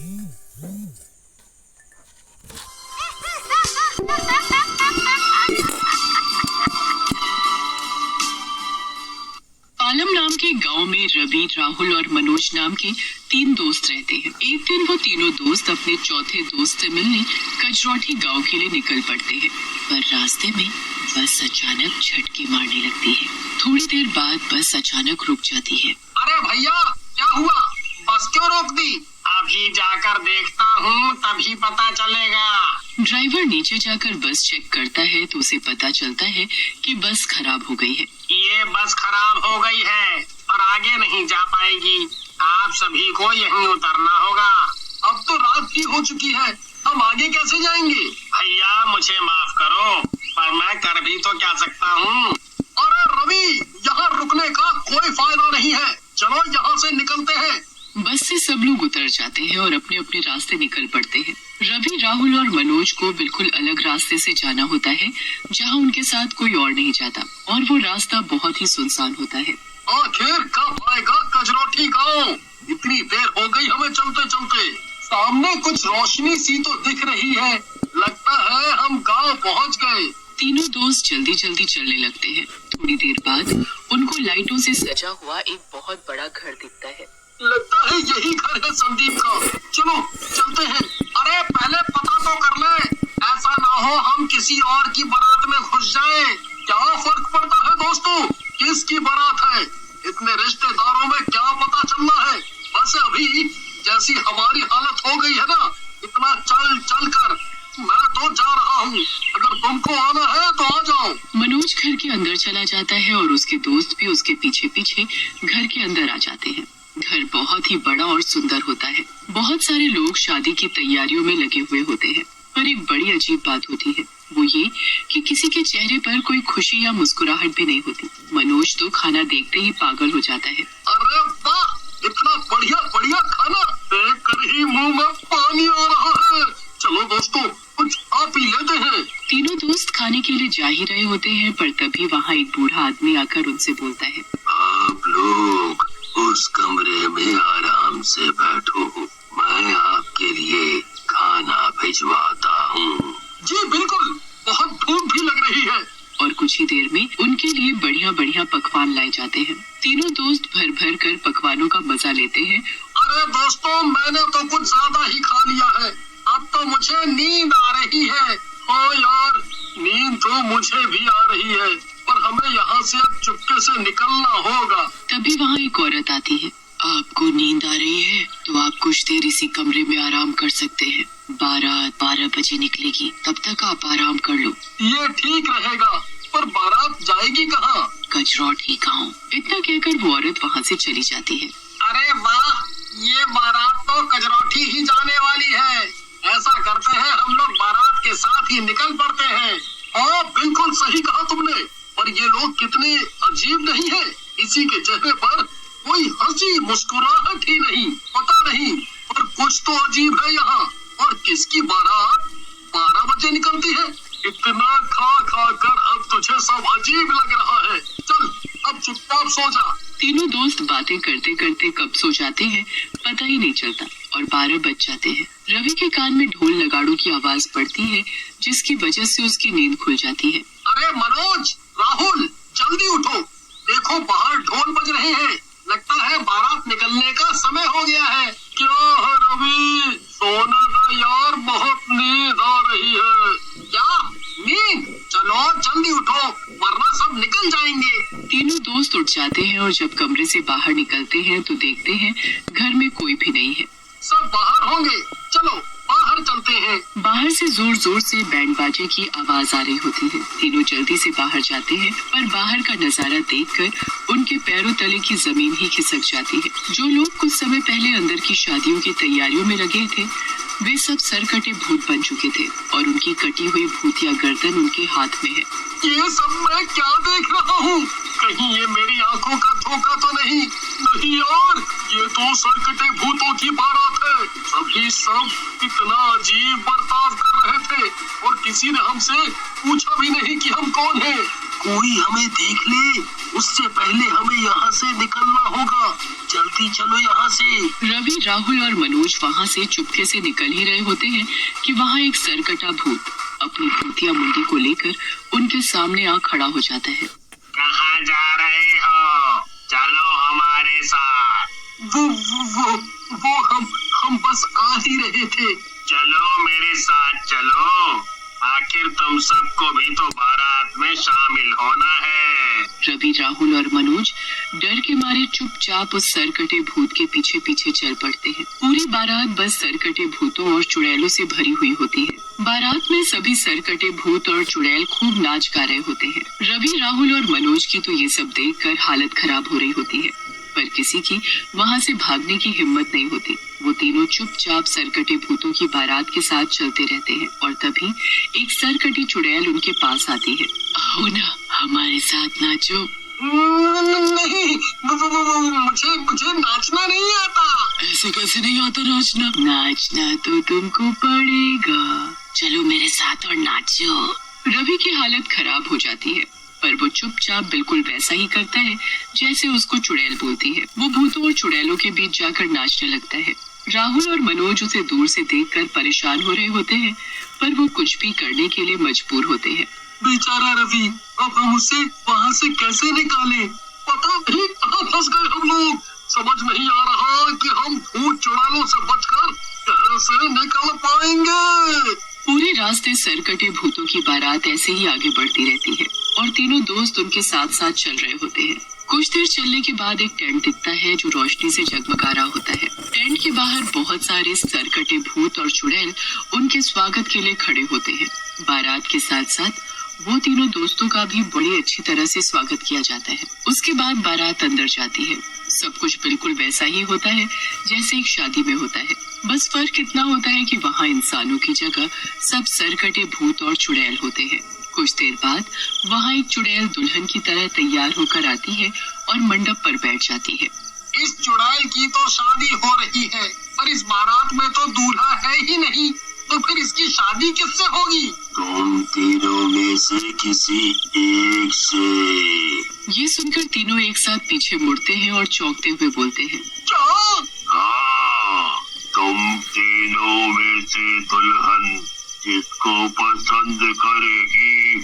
पालम नाम के गांव में रवि, राहुल और मनोज नाम के 3 दोस्त रहते हैं। एक दिन वो तीनों दोस्त अपने चौथे दोस्त से मिलने कजरौठी गांव के लिए निकल पड़ते हैं, पर रास्ते में बस अचानक झटके मारने लगती है। थोड़ी देर बाद बस अचानक रुक जाती है। अरे भैया, क्या हुआ? बस क्यों रोक दी? अभी जाकर देखता हूँ, तभी पता चलेगा। ड्राइवर नीचे जाकर बस चेक करता है तो उसे पता चलता है कि बस खराब हो गई है। ये बस खराब हो गई है और आगे नहीं जा पाएगी। आप सभी को यहीं उतरना होगा। अब तो रात भी हो चुकी है, हम आगे कैसे जाएंगे? भैया मुझे माफ करो, पर मैं कर भी तो क्या सकता हूँ। अरे रवि, यहाँ रुकने का कोई फायदा नहीं है, चलो यहाँ से निकलते हैं। बस से सब लोग उतर जाते हैं और अपने अपने रास्ते निकल पड़ते हैं। रवि, राहुल और मनोज को बिल्कुल अलग रास्ते से जाना होता है, जहाँ उनके साथ कोई और नहीं जाता, और वो रास्ता बहुत ही सुनसान होता है। आखिर कब आएगा कजरौठी गाँव? इतनी देर हो गई हमें चलते चलते। सामने कुछ रोशनी सी तो दिख रही है, लगता है हम गाँव पहुँच गए। तीनों दोस्त जल्दी जल्दी चलने लगते हैं। थोड़ी देर बाद उनको लाइटों से सजा हुआ एक बहुत बड़ा घर दिखता है। लगता है यही घर है संदीप का। चलो चलते हैं। अरे पहले पता तो कर ले, ऐसा ना हो हम किसी और की बारात में घुस जाएं। क्या फर्क पड़ता है दोस्तों, किसकी बारात है? इतने रिश्तेदारों में क्या पता चलना है। बस अभी जैसी हमारी हालत हो गई है ना, इतना चल चल कर मैं तो जा रहा हूँ। अगर तुमको आना है तो आ जाओ। मनोज घर के अंदर चला जाता है और उसके दोस्त भी उसके पीछे पीछे घर के अंदर आ जाते हैं। घर बहुत ही बड़ा और सुंदर होता है। बहुत सारे लोग शादी की तैयारियों में लगे हुए होते हैं, पर एक बड़ी अजीब बात होती है, वो ये कि किसी के चेहरे पर कोई खुशी या मुस्कुराहट भी नहीं होती। मनोज तो खाना देखते ही पागल हो जाता है। अरे वाह, इतना बढ़िया बढ़िया खाना देख कर ही मुंह में पानी आ रहा है। चलो दोस्तों, कुछ आप ही लेते हैं। तीनों दोस्त खाने के लिए जा ही रहे होते हैं, पर तभी वहाँ एक बूढ़ा आदमी आकर उनसे बोलता है, आप लोग उस कमरे में आराम से बैठो, मैं आपके लिए खाना भिजवाता हूँ। जी बिल्कुल, बहुत भूख भी लग रही है। और कुछ ही देर में उनके लिए बढ़िया बढ़िया पकवान लाए जाते हैं। तीनों दोस्त भर भर कर पकवानों का मजा लेते हैं। अरे दोस्तों, मैंने तो कुछ ज्यादा ही खा लिया है, अब तो मुझे नींद आ रही है। ओ यार, नींद तो मुझे भी आ रही है, पर हमें यहाँ से अब चुपके से निकलना होगा। तभी वहाँ एक औरत आती है। आपको नींद आ रही है तो आप कुछ देर इसी कमरे में आराम कर सकते हैं। 12 बजे निकलेगी, तब तक आप आराम कर लो। ये ठीक रहेगा, पर बारात जाएगी कहाँ? कजरौठी गाँव। इतना कहकर वो औरत वहाँ से चली जाती है। अरे वाह, ये बारात तो कजरौठी ही जाने वाली है। ऐसा करते हैं, हम लोग बारात के साथ ही निकल पड़ते हैं। हाँ बिल्कुल सही कहा तुमने, पर ये लोग कितने अजीब नहीं है, किसी के चेहरे पर कोई हंसी मुस्कुराहट ही नहीं। पता नहीं, पर कुछ तो अजीब है यहाँ। और किसकी बारात 12 बजे निकलती है? इतना खा खा कर अब तुझे सब अजीब लग रहा है। चल अब चुपचाप सो जा। तीनों दोस्त बातें करते करते कब सो जाते हैं पता ही नहीं चलता और 12 बज जाते हैं। रवि के कान में ढोल नगाड़ों की आवाज पड़ती है, जिसकी वजह से उसकी नींद खुल जाती है। अरे मनोज, राहुल, जल्दी उठो, देखो बाहर ढोल बज रहे हैं। लगता है बारात निकलने का समय हो गया है। क्या है रवि, सोने का यार, बहुत नींद आ रही है। क्या नींद? चलो जल्दी उठो, वरना सब निकल जाएंगे। तीनों दोस्त उठ जाते हैं और जब कमरे से बाहर निकलते हैं तो देखते हैं घर में कोई भी नहीं है। सब बाहर होंगे, चलो बाहर चलते हैं। बाहर से जोर जोर से बैंड बाजे की आवाज आ रही होती है। तीनों जल्दी से बाहर जाते हैं, पर बाहर का नजारा देखकर उनके पैरों तले की जमीन ही खिसक जाती है। जो लोग कुछ समय पहले अंदर की शादियों की तैयारियों में लगे थे, वे सब सरकटे भूत बन चुके थे और उनकी कटी हुई भूतिया गर्दन उनके हाथ में है। ये सब मैं क्या देख रहा हूँ? कहीं ये मेरी आंखों का धोखा तो नहीं? नहीं यार, ये तो सरकटे भूतों की बारात है। सभी सब इतना अजीब बर्ताव कर रहे थे और किसी ने हमसे पूछा भी नहीं कि हम कौन हैं। कोई हमें देख ले, उससे पहले हमें यहाँ से निकलना होगा। जल्दी जल्दी चलो यहाँ से। रवि, राहुल और मनोज वहाँ से चुपके से निकल ही रहे होते हैं कि वहाँ एक सरकटा भूत अपनी भूतिया मुंडी को लेकर उनके सामने आ खड़ा हो जाता है। कहाँ जा रहे हो? चलो हमारे साथ। वो हम बस आ ही रहे थे। चलो मेरे साथ चलो, आखिर तुम सबको भी तो बारात में शामिल होना है। रवि, राहुल और मनोज डर के मारे चुपचाप उस सरकटे भूत के पीछे पीछे चल पड़ते हैं। पूरी बारात बस सरकटे भूतों और चुड़ैलों से भरी हुई होती है। बारात में सभी सरकटे भूत और चुड़ैल खूब नाच गा रहे होते हैं। रवि, राहुल और मनोज की तो ये सब देखकर हालत खराब हो रही होती है, पर किसी की वहाँ से भागने की हिम्मत नहीं होती। वो तीनों चुपचाप सरकटे भूतों की बारात के साथ चलते रहते हैं और तभी एक सरकटी चुड़ैल उनके पास आती है। आओ ना, हमारे साथ नाचो। नहीं, मुझे नाचना नहीं आता। ऐसे कैसे नहीं आता नाचना? नाचना तो तुमको पड़ेगा। चलो मेरे साथ और नाचो। रवि की हालत खराब हो जाती है, पर वो चुपचाप बिल्कुल वैसा ही करता है जैसे उसको चुड़ैल बोलती है। वो भूतों और चुड़ैलों के बीच जाकर नाचने लगता है। राहुल और मनोज उसे दूर से देखकर परेशान हो रहे होते हैं, पर वो कुछ भी करने के लिए मजबूर होते हैं। बेचारा रवि, अब हम उसे वहाँ से कैसे निकालें? पता नहीं कहाँ फंस गए हम लोग। समझ नहीं आ रहा कि हम भूत चुड़ैलों से बचकर कैसे निकल पाएंगे। पूरे रास्ते सरकटे भूतों की बारात ऐसे ही आगे बढ़ती रहती है और तीनों दोस्त उनके साथ साथ चल रहे होते हैं। कुछ देर चलने के बाद एक टेंट दिखता है जो रोशनी से जगमगा रहा होता है। टेंट के बाहर बहुत सारे सरकटे भूत और चुड़ैल उनके स्वागत के लिए खड़े होते हैं। बारात के साथ साथ वो तीनों दोस्तों का भी बड़ी अच्छी तरह से स्वागत किया जाता है। उसके बाद बारात अंदर जाती है। सब कुछ बिल्कुल वैसा ही होता है जैसे एक शादी में होता है, बस फर्क इतना होता है कि वहाँ इंसानों की जगह सब सरकटे भूत और चुड़ैल होते हैं। कुछ देर बाद वहाँ एक चुड़ैल दुल्हन की तरह तैयार होकर आती है और मंडप पर बैठ जाती है। इस चुड़ैल की तो शादी हो रही है, पर इस बारात में तो दूल्हा है ही नहीं, तो फिर इसकी शादी किससे होगी? तुम तीनों में से किसी एक से। ये सुनकर तीनों एक साथ पीछे मुड़ते हैं और चौंकते हुए बोलते हैं, क्या? हाँ, तुम तीनों में से दुल्हन जिसको पसंद करेगी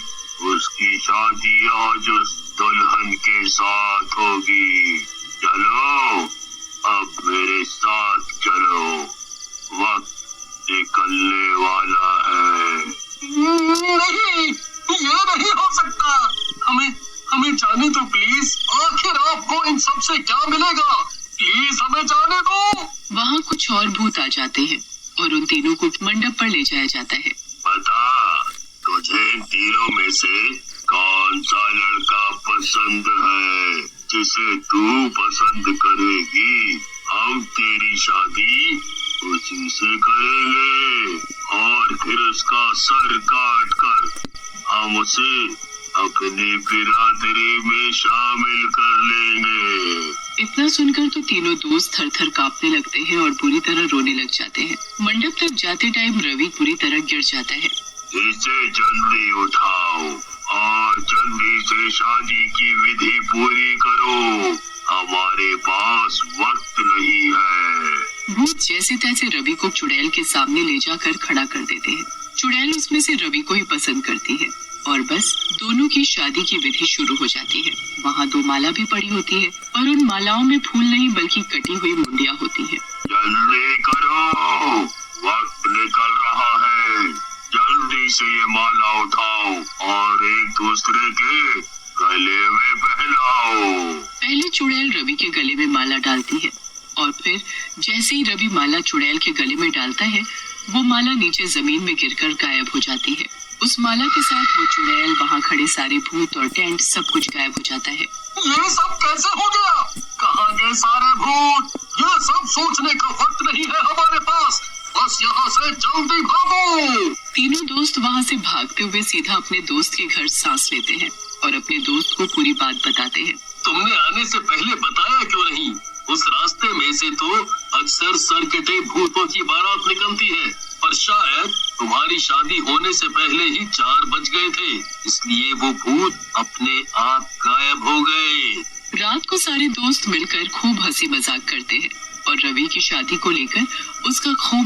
उसकी शादी आज उस दुल्हन के साथ होगी। चलो, अब मेरे साथ चलो, वक्त निकलने वाला है। नहीं, ये नहीं हो सकता। हमें जाने दो प्लीज। आखिर आपको इन सब से क्या मिलेगा? प्लीज हमें जाने दो। वहाँ कुछ और भूत आ जाते हैं और उन तीनों को मंडप पर ले जाया जाता है। बता, तुझे इन तीनों में से कौन सा लड़का पसंद है जिसे तू पसंद करेगी? हम तेरी शादी उसी से करेंगे और फिर उसका सर काट कर हम उसे अपनी बिरादरी में शामिल कर लेंगे। इतना सुनकर तो तीनों दोस्त थर थर कांपने लगते हैं और बुरी तरह रोने लग जाते हैं। मंडप तक जाते टाइम रवि पूरी तरह गिर जाता है। इसे जल्दी उठाओ और जल्दी से शादी की विधि पूरी करो, हमारे पास वक्त नहीं है। भूत जैसे तैसे रवि को चुड़ैल के सामने ले जाकर खड़ा कर देते हैं। चुड़ैल उसमें से रवि को ही पसंद करती है और बस दोनों की शादी की विधि शुरू हो जाती है। वहाँ 2 माला भी पड़ी होती है और उन मालाओं में फूल नहीं बल्कि कटी हुई मुंडियाँ होती है। जल्दी करो, वक्त निकल रहा है। जल्दी से ये माला उठाओ और एक दूसरे के गले में पहनाओ। पहले चुड़ैल रवि के गले में माला डालती है और फिर जैसे ही रवि माला चुड़ैल के गले में डालता है, वो माला नीचे जमीन में गिरकर गायब हो जाती है। उस माला के साथ वो चुड़ैल, वहाँ खड़े सारे भूत और टेंट सब कुछ गायब हो जाता है। ये सब कैसे हो गया? कहाँ गए सारे भूत? ये सब सोचने का वक्त नहीं है हमारे पास, बस यहाँ से जल्दी भागो। तीनों दोस्त वहाँ से भागते हुए सीधा अपने दोस्त के घर सांस लेते हैं और अपने दोस्त को पूरी बात बताते हैं। तुमने आने से पहले बताया क्यों नहीं? उस रास्ते में से तो अक्सर सरकटे भूतों की बारात निकलती है, पर शायद तुम्हारी शादी होने से पहले ही 4 बज गए थे, इसलिए वो भूत अपने आप गायब हो गए। रात को सारे दोस्त मिलकर खूब हंसी मजाक करते हैं और रवि की शादी को लेकर उसका खूब